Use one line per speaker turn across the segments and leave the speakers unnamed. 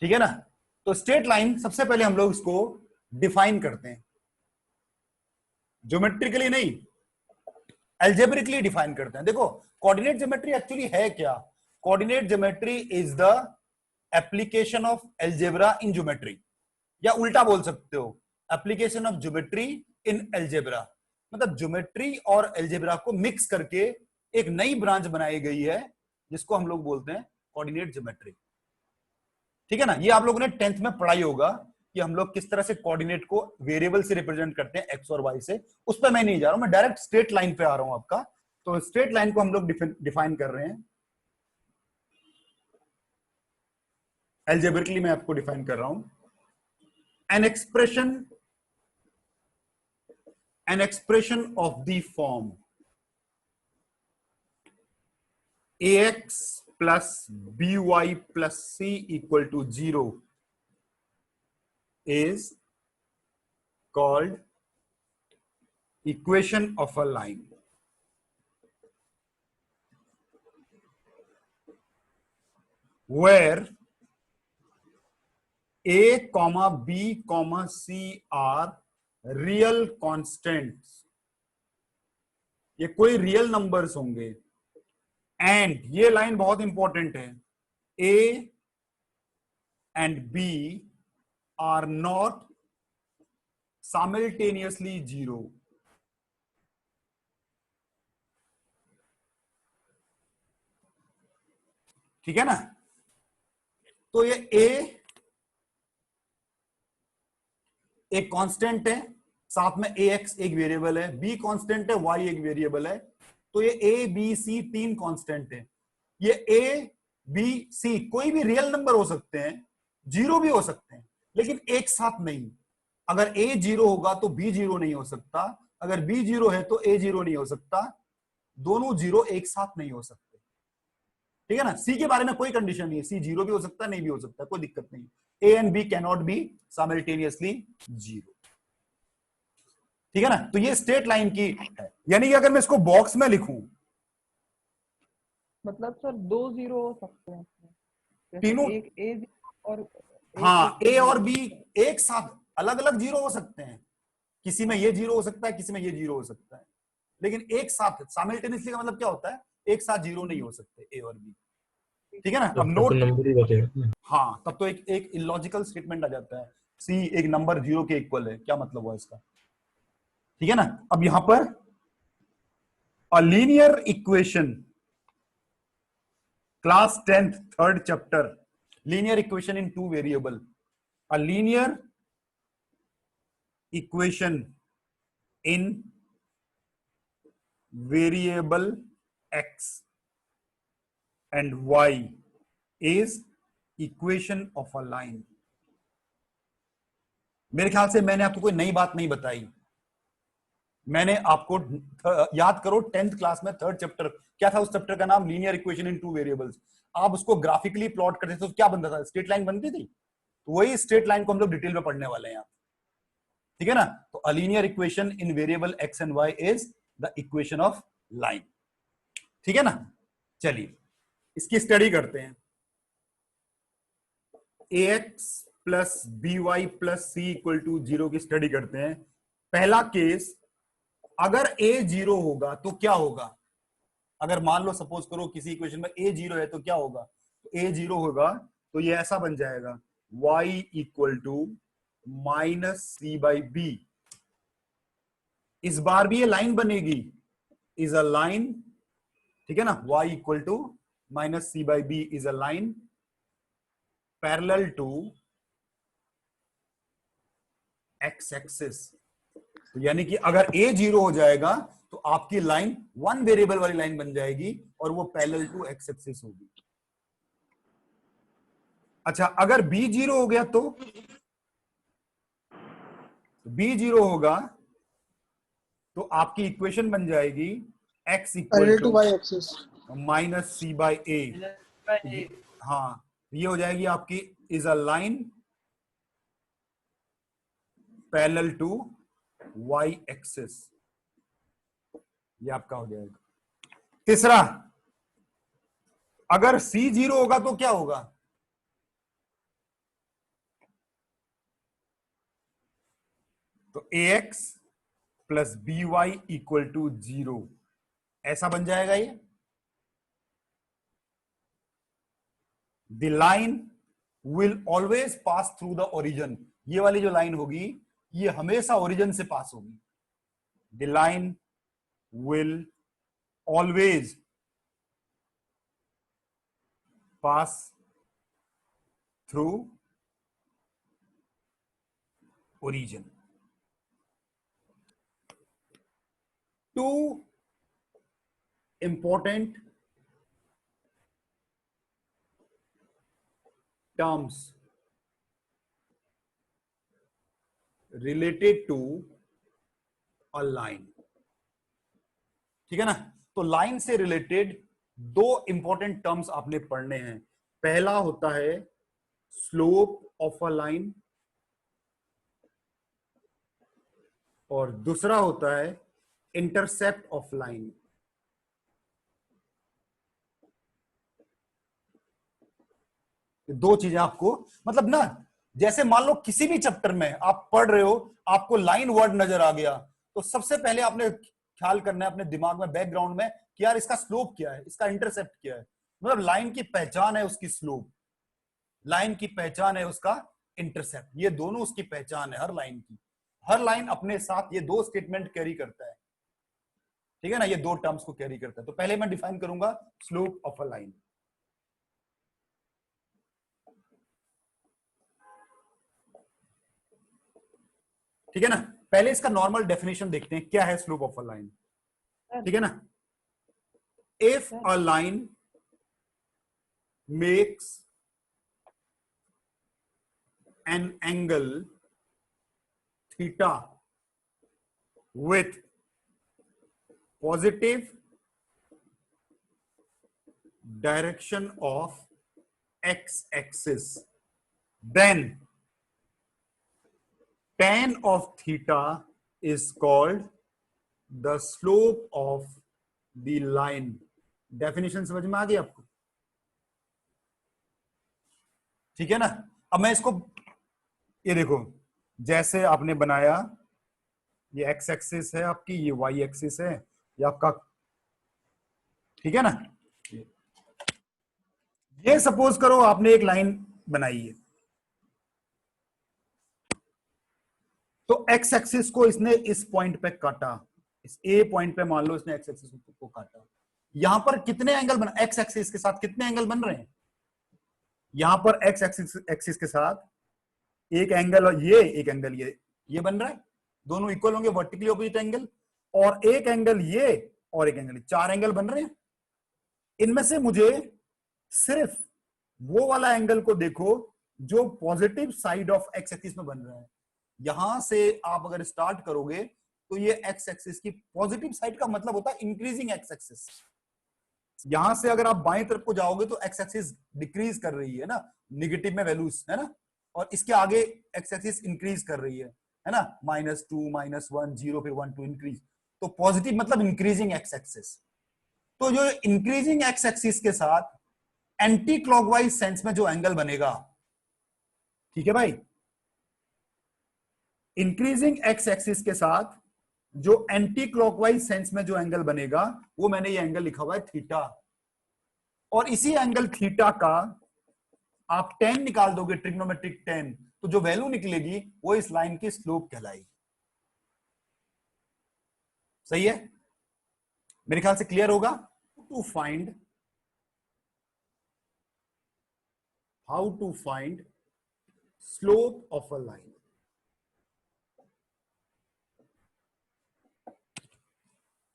ठीक है ना। तो स्ट्रेट लाइन सबसे पहले हम लोग इसको डिफाइन करते हैं, ज्योमेट्रिकली नहीं, एल्जेब्रिकली डिफाइन करते हैं। देखो कोऑर्डिनेट ज्योमेट्री एक्चुअली है क्या? Coordinate geometry is the application of algebra in geometry, या उल्टा बोल सकते हो, application of geometry in algebra. मतलब ज्योमेट्री और एल्जेब्रा को मिक्स करके एक नई ब्रांच बनाई गई है जिसको हम लोग बोलते हैं कोऑर्डिनेट ज्योमेट्री। ठीक है ना। ये आप लोगों ने 10th में पढ़ाई होगा कि हम लोग किस तरह से कोऑर्डिनेट को वेरिएबल से रिप्रेजेंट करते हैं, एक्स और वाई से। उस पर मैं नहीं जा रहा हूं, मैं डायरेक्ट स्ट्रेट लाइन पे आ रहा हूं आपका। तो स्ट्रेट लाइन को हम लोग डिफाइन कर रहे हैं, एल्जेब्रिकली मैं आपको डिफाइन कर रहा हूं। An expression of the form ax plus by plus c equal to 0 is called equation of a line, where a comma b comma c are real constants, ये कोई रियल नंबर्स होंगे। And ये line बहुत important है, a and b are not simultaneously 0। ठीक है ना। तो ये a एक कांस्टेंट है, साथ में ax एक वेरिएबल है, b कांस्टेंट है, y एक वेरिएबल है। तो ये a b c तीन कांस्टेंट है। ये a b c कोई भी रियल नंबर हो सकते हैं, जीरो भी हो सकते हैं, लेकिन एक साथ नहीं। अगर a जीरो होगा तो b जीरो नहीं हो सकता, अगर b जीरो है तो a जीरो नहीं हो सकता, दोनों जीरो एक साथ नहीं हो सकते। ठीक है ना। सी के बारे में कोई कंडीशन नहीं है, सी जीरो भी हो सकता है, नहीं भी हो सकता, कोई दिक्कत नहीं। A and B can not be simultaneously zero. ठीक है ना। तो ये स्ट्रेट लाइन की है, यानी कि अगर मैं इसको बॉक्स में लिखूं,
मतलब सर दो जीरो हो सकते हैं जैसे
तीनों,
एक ए और
हाँ ए और बी
जीरो।
एक साथ अलग अलग जीरो हो सकते हैं, किसी में ये जीरो हो सकता है, किसी में ये जीरो हो सकता है, लेकिन एक साथ साइमल्टेनियसली का मतलब क्या होता है, एक साथ जीरो नहीं हो सकते ए और बी। ठीक है ना। अब
तो
नोट,
नंबर ही बचेगा।
हाँ तब तो एक इलॉजिकल स्टेटमेंट आ जाता है, सी एक नंबर जीरो के इक्वल है, क्या मतलब हुआ इसका। ठीक है ना। अब यहां पर अ linear equation, class 10th third chapter, linear equation in two variable, a linear equation in variable x and y is equation of a line। मेरे ख्याल से मैंने आपको कोई नई बात नहीं बताई। मैंने आपको याद करो 10th क्लास में थर्ड चैप्टर क्या था, उस चैप्टर का नाम लीनियर इक्वेशन इन टू वेरिएबल्स। आप उसको ग्राफिकली प्लॉट करते थे तो क्या बनता था, स्ट्रेट लाइन बनती थी। तो वही स्ट्रेट लाइन को हम लोग डिटेल में पढ़ने वाले हैं यहाँ। ठीक है ना। तो a linear equation in variable x and y is the equation of line. ठीक है ना। चलिए इसकी स्टडी करते हैं। ax plus b y plus c equal to zero की स्टडी करते हैं। पहला केस, अगर a जीरो होगा तो क्या होगा। अगर मान लो सपोज करो किसी इक्वेशन में a जीरो है तो क्या होगा, तो a जीरो होगा तो ये ऐसा बन जाएगा y equal to minus c by b. इस बार भी ये लाइन बनेगी, इज अ लाइन। ठीक है ना। y equal to minus c by b is a line parallel to x axis. तो यानी कि अगर a जीरो हो जाएगा तो आपकी लाइन वन वेरिएबल वाली लाइन बन जाएगी और वो पैरेलल टू x एक्सिस होगी। अच्छा अगर b जीरो हो गया तो b जीरो होगा तो आपकी इक्वेशन बन जाएगी x equal
parallel to
to
y axis.
Minus c by a. हाँ ये हो जाएगी आपकी is a line parallel to y axis. ये आपका हो जाएगा। तीसरा, अगर c जीरो होगा तो क्या होगा, तो ax plus b y equal to 0 ऐसा बन जाएगा ये। The line will always pass through the origin, ये वाली जो लाइन होगी ये हमेशा ओरिजिन से पास होगी। The line will always pass through origin. Two important terms related to a line, ठीक है ना। तो लाइन से रिलेटेड दो इंपॉर्टेंट टर्म्स आपने पढ़ने हैं। पहला होता है स्लोप ऑफ अ लाइन और दूसरा होता है इंटरसेप्ट ऑफ लाइन। दो चीजें आपको, मतलब ना, जैसे मान लो किसी भी चैप्टर में आप पढ़ रहे हो, आपको लाइन वर्ड नजर आ गया, तो सबसे पहले आपने ख्याल करना है अपने दिमाग में, बैकग्राउंड में, कि यार इसका स्लोप क्या है, इसका इंटरसेप्ट क्या है। मतलब लाइन की पहचान है उसकी स्लोप, लाइन की पहचान है उसका इंटरसेप्ट, ये दोनों उसकी पहचान है हर लाइन की। हर लाइन अपने साथ ये दो स्टेटमेंट कैरी करता है, ठीक है ना, ये दो टर्म्स को कैरी करता है। तो पहले मैं डिफाइन करूंगा स्लोप ऑफ अ लाइन। ठीक है ना, पहले इसका नॉर्मल डेफिनेशन देखते हैं क्या है स्लोप ऑफ अ लाइन। ठीक है ना, if a line makes an angle theta with positive direction of x-axis, then tan of theta is called the slope of the line. Definition समझ में आ गई आपको? ठीक है ना। अब मैं इसको, ये देखो, जैसे आपने बनाया, ये एक्स एक्सिस है आपकी, ये वाई एक्सिस है, ये आपका, ठीक है ना। ये सपोज करो आपने एक लाइन बनाई है, तो एक्स एक्सिस को इसने इस पॉइंट पे काटा, इस ए पॉइंट पे मान लो इसने एक्स एक्सिस को काटा। यहां पर कितने एंगल बन, एक्स एक्सिस के साथ कितने एंगल बन रहे हैं? यहां पर एक्स एक्सिस के साथ एक एंगल और ये एक एंगल, ये बन रहा है, दोनों इक्वल होंगे, वर्टिकली ऑपोजिट एंगल, और एक एंगल ये और एक एंगल, चार एंगल बन रहे हैं। इनमें से मुझे सिर्फ वो वाला एंगल को देखो जो positive side of x axis में बन रहा है। यहां से आप अगर स्टार्ट करोगे तो ये एक्स एक्सिस की पॉजिटिव साइड का मतलब होता है इंक्रीजिंग एक्स एक्सिस। यहां से अगर आप बाएं तरफ को जाओगे तो एक्स एक्सिस डिक्रीज कर रही है ना, निगेटिव में वैल्यूज है ना, और इसके आगे एक्स एक्सिस इंक्रीज कर रही है ना, -2 -1 0 फिर 1 2 इंक्रीज। तो पॉजिटिव मतलब इंक्रीजिंग एक्स एक्सिस। तो जो इंक्रीजिंग एक्स एक्सिस के साथ एंटी क्लॉकवाइज सेंस में जो एंगल बनेगा, ठीक है भाई, इंक्रीजिंग एक्स एक्सिस के साथ जो एंटी क्लॉकवाइज सेंस में जो एंगल बनेगा, वो मैंने ये एंगल लिखा हुआ है थीटा। और इसी एंगल थीटा का आप tan निकाल दोगे, ट्रिग्नोमेट्रिक tan, तो जो वैल्यू निकलेगी वो इस लाइन की स्लोप कहलाएगी। सही है, मेरे ख्याल से क्लियर होगा। To find, how to find slope of a line.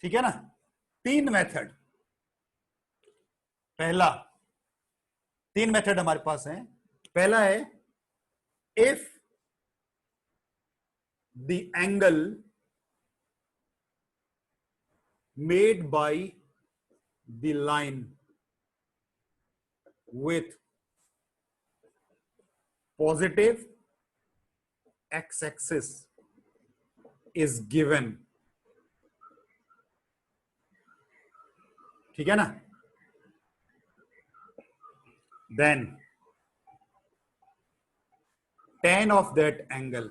ठीक है ना, तीन मेथड, पहला, तीन मेथड हमारे पास हैं। पहला है if the angle made by the line with positive x-axis is given, ठीक है ना, then tan of that angle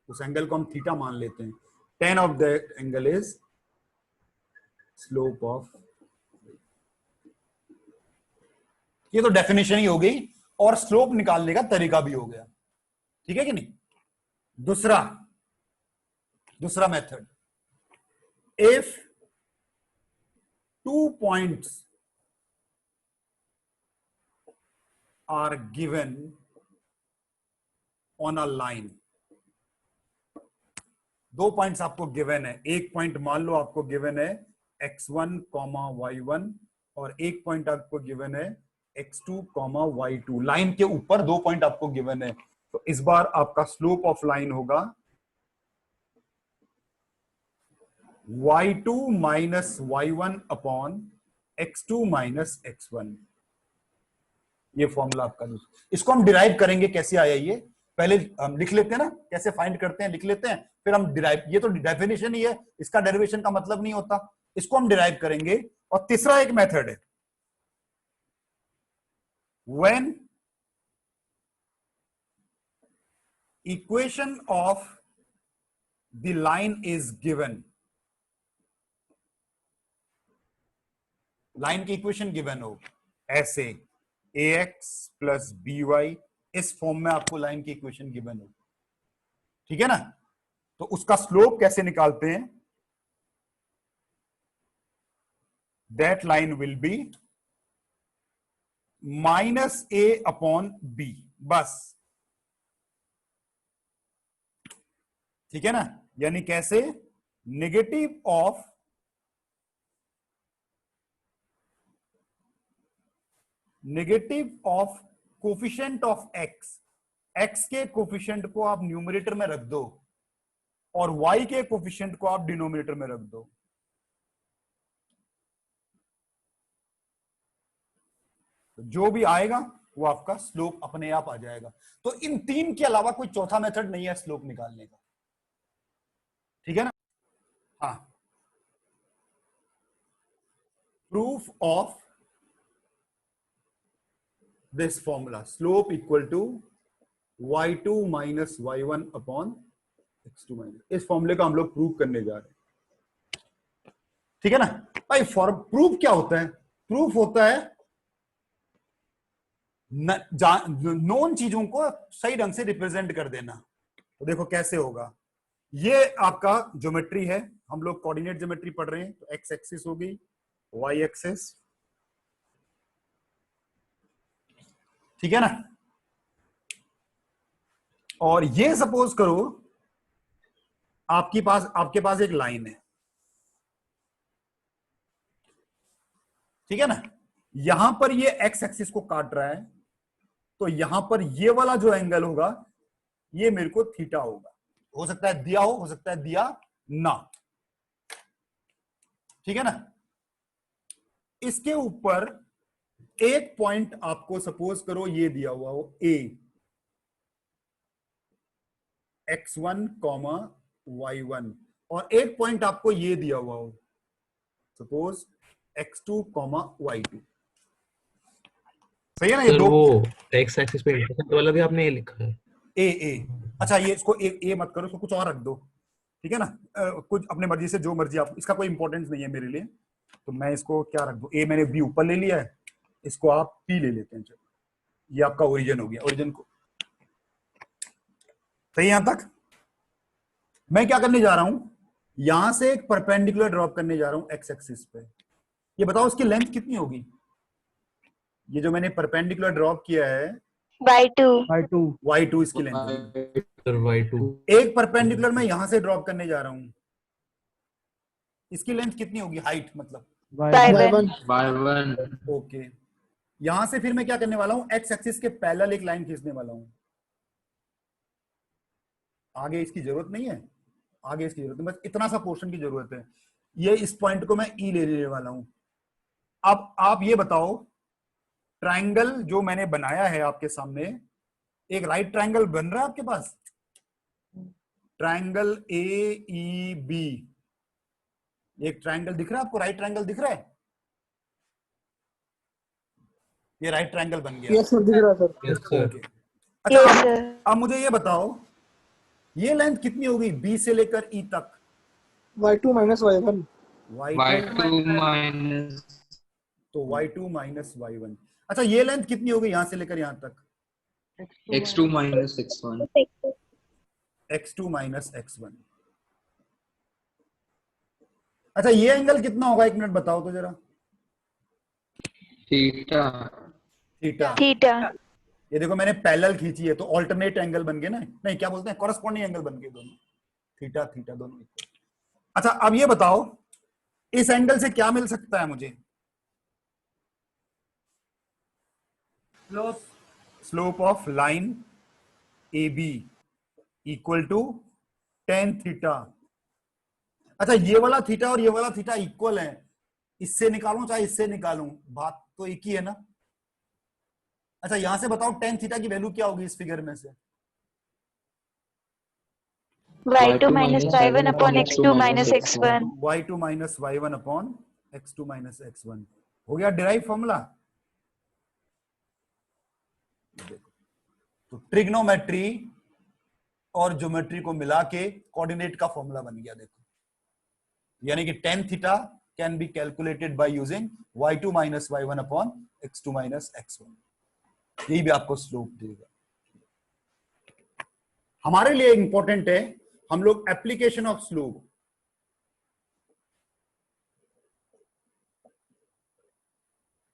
उस एंगल को हम थीटा मान लेते हैं। tan of that angle is slope of, ये तो डेफिनेशन ही हो गई और स्लोप निकालने का तरीका भी हो गया, ठीक है कि नहीं। दूसरा method, if 2 points are given on a line, 2 points आपको गिवन है, एक पॉइंट मान लो आपको गिवन है x1, y1 और एक पॉइंट आपको गिवन है x2, y2। लाइन के ऊपर 2 पॉइंट आपको गिवन है, तो इस बार आपका स्लोप ऑफ लाइन होगा y2 minus y1 upon x2 minus x1। ये फॉर्मूला आपका, इसको हम डिराइव करेंगे, कैसे आया ये पहले हम लिख लेते हैं ना, कैसे फाइंड करते हैं लिख लेते हैं, फिर हम डिराइव, ये तो डेफिनेशन ही है, इसका डेरिवेशन का मतलब नहीं होता, इसको हम डिराइव करेंगे। और तीसरा एक मेथड है, when equation of the line is given, line की इक्वेशन गिवन हो ऐसे ax प्लस by, इस फॉर्म में आपको लाइन की इक्वेशन गिवन हो, ठीक है ना। तो उसका स्लोप कैसे निकालते हैं, that line will be minus a upon b, बस, ठीक है ना। यानी कैसे, negative of coefficient of x के कोफिशिएंट को आप न्यूमरेटर में रख दो और y के कोफिशिएंट को आप डिनोमिनेटर में रख दो, तो जो भी आएगा वो आपका स्लोप अपने आप आ जाएगा। तो इन तीन के अलावा कोई चौथा मेथड नहीं है स्लोप निकालने का, ठीक है ना। हाँ, proof of this formula, slope equal to y2 minus y1 upon x2 minus, इस फॉर्मूले का हम लोग प्रूव करने जा रहे हैं, ठीक है ना भाई। प्रूफ क्या होता है, प्रूफ होता है नोन चीजों को सही ढंग से रिप्रेजेंट कर देना। तो देखो कैसे होगा, ये आपका ज्योमेट्री है, हम लोग कोऑर्डिनेट ज्योमेट्री पढ़ रहे हैं, तो एक्स एक्सिस होगी, वाई एक्सिस, ठीक है ना। और ये सपोज करो आपके पास एक लाइन है, ठीक है ना। यहां पर ये एक्स एक्सिस को काट रहा है, तो यहां पर ये वाला जो एंगल होगा ये मेरे को थीटा होगा, हो सकता है दिया हो सकता है दिया ना, ठीक है ना। इसके ऊपर एक पॉइंट आपको सपोज करो ये दिया हुआ हो a, x1, y1, और एक पॉइंट आपको ये दिया हुआ हो सपोज x2, y2, सही है ना। ये
सर
दो
वो एक्स एक्सिस पे इंटरसेप्ट वाला भी आपने ये लिखा है।
ए, अच्छा ये इसको ए मत करो, इसको कुछ और रख दो, ठीक है ना। कुछ अपने मर्जी से, जो मर्जी आप, इसका कोई इंपॉर्टेंस नहीं है मेरे लिए, तो मैं इसको क्या रख दूं, ए मैंने बी ऊपर ले लिया है, इसको आप पी ले लेते हैं, चलो ये आपका ओरिजिन हो गया, ओरिजिन को सही। यहां तक मैं क्या करने जा रहा हूं, यहां से एक परपेंडिकुलर ड्रॉप करने जा रहा हूं एक्स एक्सिस पे। ये बताओ उसकी लेंथ कितनी होगी, ये जो मैंने परपेंडिकुलर ड्रॉप किया है y2 इसकी लेंथ होगी।
सर y2
एक परपेंडिकुलर मैं यहां से ड्रॉप करने जा रहा हूं, इसकी लेंथ कितनी होगी, हाइट मतलब
y1
ओके। यहां से फिर मैं क्या करने वाला हूं, एक्स एक्सिस के पैरेलल एक लाइन खींचने वाला हूं, आगे इसकी जरूरत नहीं है, आगे इसकी जरूरत है, बस इतना सा पोर्शन की जरूरत है। ये इस पॉइंट को मैं ई ले लेने वाला हूं। अब आप ये बताओ, ट्रायंगल जो मैंने बनाया है आपके सामने, एक राइट ट्रायंगल बन रहा है आपके पास, ट्रायंगल AEB, एक ट्रायंगल दिख रहा है आपको, राइट ट्रायंगल दिख रहा है, ये राइट ट्रायंगल बन गया।
यस सर, दिख रहा है सर।
Yes sir.
ओके, अच्छा अब मुझे ये बताओ, ये लेंथ कितनी होगी बी से लेकर ई तक?
y2 minus y1.
y2 minus
तो y2 माइनस y1। अच्छा ये लेंथ कितनी होगी यहां से लेकर यहां तक?
x2 minus x1
x2 minus x1। अच्छा ये एंगल कितना होगा, एक मिनट बताओ तो जरा।
theta
theta.
थीटा।
ये देखो मैंने पैरेलल खींची है तो ऑल्टरनेट एंगल बन गए ना, नहीं क्या बोलते हैं, कॉरेस्पॉन्डिंग एंगल बन गए दोनों, थीटा थीटा दोनों। अच्छा अब ये बताओ इस एंगल से क्या मिल सकता है मुझे? Slope of line A B equal to tan theta. अच्छा ये वाला थीटा और ये वाला थीटा इक्वल है, इससे निकालूं चाहे इससे निकालूं, बात तो एक ही है ना। अच्छा यहां से बताओ टेन थीटा की वैल्यू क्या होगी इस फिगर में से?
y2 minus y1 upon x2 minus x1.
y2 minus y1 upon x2 minus x1 हो गया डिराइव फॉर्मूला। देखो तो ट्रिग्नोमेट्री और ज्योमेट्री को मिला के कोऑर्डिनेट का फॉर्मूला बन गया। देखो यानी कि tan theta can be calculated by using y2 minus y1 upon x2 minus x1। यही भी आपको स्लोप देगा। हमारे लिए इंपॉर्टेंट है हम लोग application of slope,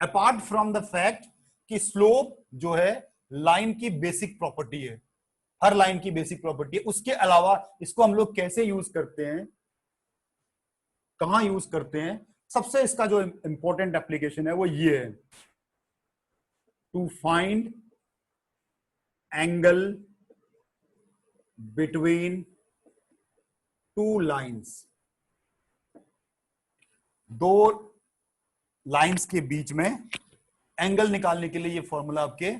apart from the fact कि स्लोप जो है लाइन की बेसिक प्रॉपर्टी है, हर लाइन की बेसिक प्रॉपर्टी है, उसके अलावा इसको हम लोग कैसे यूज करते हैं, कहां यूज करते हैं, सबसे इसका जो इंपॉर्टेंट एप्लीकेशन है वो ये है, to find angle between two lines. दो लाइंस के बीच में एंगल निकालने के लिए ये फॉर्मूला आपके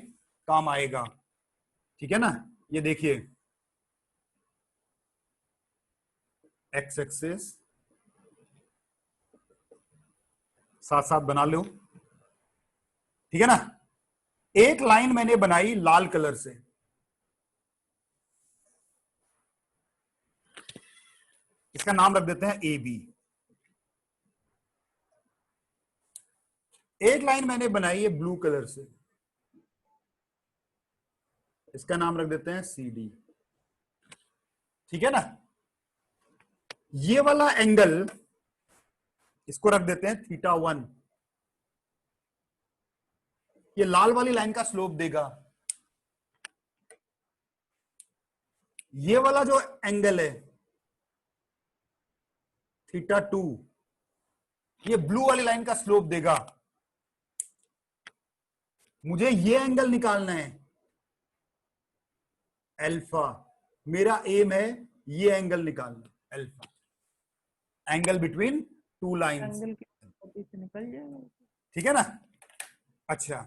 काम आएगा, ठीक है ना। ये देखिए एक्स एक्सिस साथ साथ बना लो, ठीक है ना। एक लाइन मैंने बनाई लाल कलर से, इसका नाम रख देते हैं ए बी। एक लाइन मैंने बनाई है ब्लू कलर से, इसका नाम रख देते हैं सी डी, ठीक है ना। ये वाला एंगल इसको रख देते हैं थीटा 1। ये लाल वाली लाइन का स्लोप देगा। ये वाला जो एंगल है थीटा 2, ये ब्लू वाली लाइन का स्लोप देगा। मुझे ये एंगल निकालना है अल्फा, मेरा एम है ये एंगल निकालना, alpha, angle between two lines,
angle की प्रॉपर्टी से निकल जाएगा,
ठीक है ना। अच्छा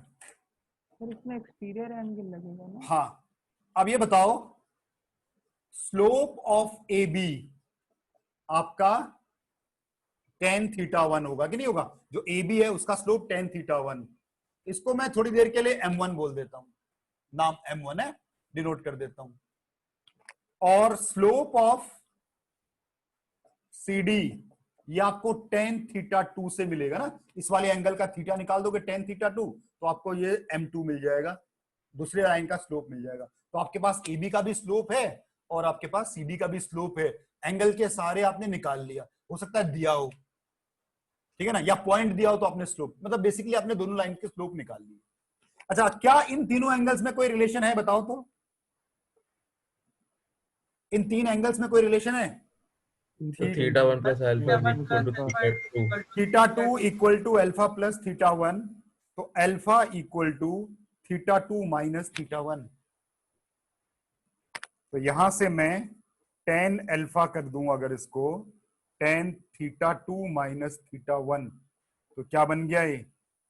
पर इसमें एक्सटीरियर एंगल लगेगा ना।
हाँ अब ये बताओ स्लोप ऑफ ए बी आपका tan थीटा 1 होगा कि नहीं होगा? जो ए बी है उसका स्लोप tan थीटा 1, इसको मैं थोड़ी देर के लिए m1 बोल देता हूं, नाम m1 है, डिनोट कर देता हूं। और स्लोप ऑफ सी डी ये आपको tan थीटा 2 से मिलेगा ना, इस वाले एंगल का थीटा निकाल दोगे tan थीटा 2 तो आपको ये m2 मिल जाएगा, दूसरे लाइन का स्लोप मिल जाएगा। तो आपके पास ए बी का भी स्लोप है और आपके पास सी डी का भी स्लोप है, एंगल के सारे आपने निकाल लिया। हो सकता है दिया हो, ठीक है ना, या पॉइंट दिया हो तो आपने स्लोप, मतलब बेसिकली आपने दोनों लाइन के स्लोप निकाल लिए। अच्छा क्या इन तीनों एंगल्स में कोई रिलेशन है, बताओ तो, इन तीन एंगल्स में कोई रिलेशन है?
Theta 1 plus alpha equal to theta 2।
Theta 2 equal to alpha plus theta 1, तो alpha equal to theta 2 minus theta 1। तो यहां से मैं tan अल्फा कर दूं अगर इसको, tan थीटा 2 माइनस थीटा 1, तो क्या बन गया ये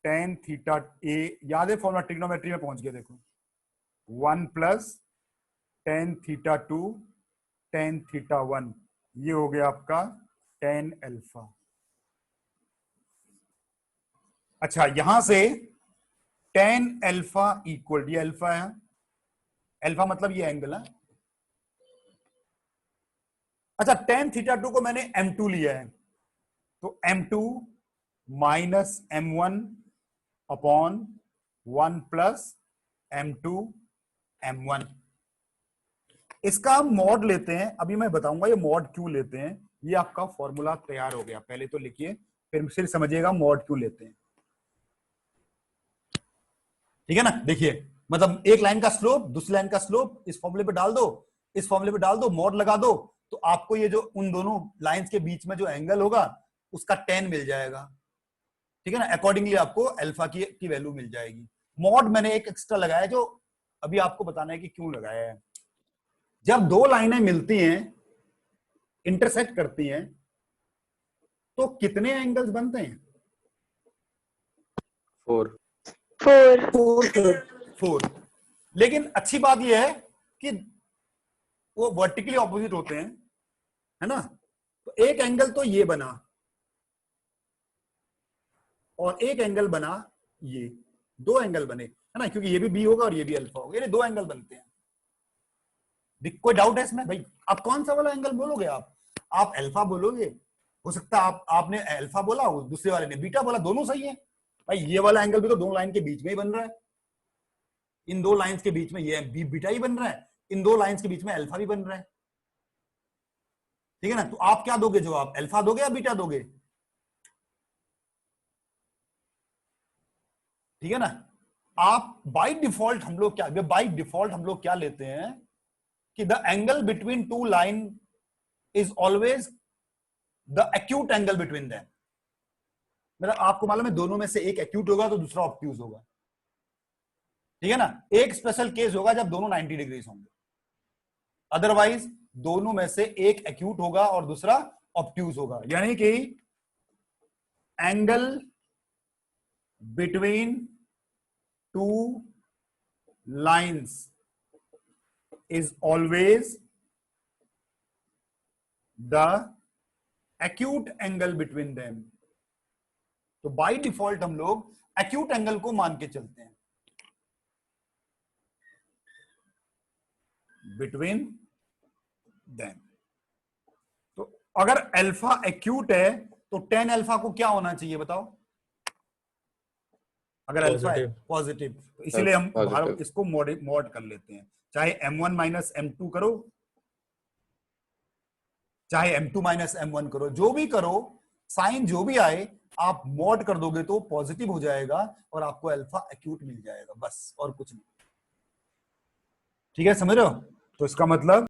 tan थीटा ए, याद है फॉर्मूला, ट्रिग्नोमेट्री में पहुंच गया देखो, 1 plus tan theta 2 tan theta 1, ये हो गया आपका tan अल्फा। अच्छा यहां से tan अल्फा इक्वल, ये अल्फा है, अल्फा मतलब ये एंगल है, अच्छा tan θ2 को मैंने m2 लिया है, तो m2 minus m1 upon 1 plus m2 m1। इसका हम मॉड लेते हैं, अभी मैं बताऊंगा ये मॉड क्यों लेते हैं। ये आपका फॉर्मूला तैयार हो गया, पहले तो लिखिए फिर समझिएगा मॉड क्यों लेते हैं। ठीक है ना, देखिए मतलब एक लाइन का स्लोप दूसरी लाइन का स्लोप इस फॉर्मूले पे डाल दो, इस फॉर्मूले पे डाल दो, मॉड लगा दो, तो आपको ये जो उन दोनों लाइंस के बीच में जो एंगल होगा उसका tan मिल जाएगा। ठीक है ना, अकॉर्डिंगली आपको अल्फा की वैल्यू मिल जाएगी। मॉड मैंने एक एक्स्ट्रा लगाया जो अभी आपको बताना है कि क्यों लगाया है। जब दो लाइनें मिलती हैं, इंटरसेक्ट करती हैं, तो कितने एंगल्स बनते हैं?
4
4। लेकिन अच्छी बात यह है कि वो वर्टिकली ऑपोजिट होते हैं, है ना। तो एक एंगल तो ये बना और एक एंगल बना ये, दो एंगल बने, है ना, क्योंकि ये भी बी होगा और ये भी अल्फा होगा, ये दो एंगल बनते हैं। कोई डाउट है इसमें भाई? आप कौन सा वाला एंगल बोलोगे? आप अल्फा बोलोगे, हो सकता है आपने अल्फा बोला, दूसरे वाले ने बीटा बोला, दोनों सही है भाई। ये वाला एंगल भी तो दो लाइन के बीच में ही बन रहा है, इन दो लाइंस के बीच में ये बीटा ही बन रहा है, इन दो लाइंस के बीच में अल्फा भी बन रहा है। ठीक है ना, तो आप क्या दोगे जवाब? अल्फा दोगे या बीटा दोगे? ठीक है ना। आप बाय डिफॉल्ट हम लोग क्या लेते हैं कि the angle between to line is always the acute angle between them. मतलब आपको मालूम है दोनों में से एक एक्यूट होगा तो दूसरा ऑब्ट्यूज होगा। ठीक है ना, एक स्पेशल केस होगा जब दोनों 90 डिग्री होंगे, अदरवाइज दोनों में से एक एक्यूट होगा और दूसरा ऑब्ट्यूज होगा। यानी कि angle between two lines is always the acute angle between them। तो बाय डिफॉल्ट हम लोग acute एंगल को मान के चलते हैं between them। तो अगर अल्फा एक्यूट है तो tan अल्फा को क्या होना चाहिए बताओ? अगर अल्फा पॉजिटिव, तो इसीलिए हम
Positive।
इसको मॉड कर लेते हैं, चाहे m1 माइनस m2 करो, चाहे m2 माइनस m1 करो, जो भी करो, साइन जो भी आए आप मॉड कर दोगे तो पॉजिटिव हो जाएगा और आपको अल्फा एक्यूट मिल जाएगा, बस और कुछ नहीं। ठीक है, समझ रहे हो? तो इसका मतलब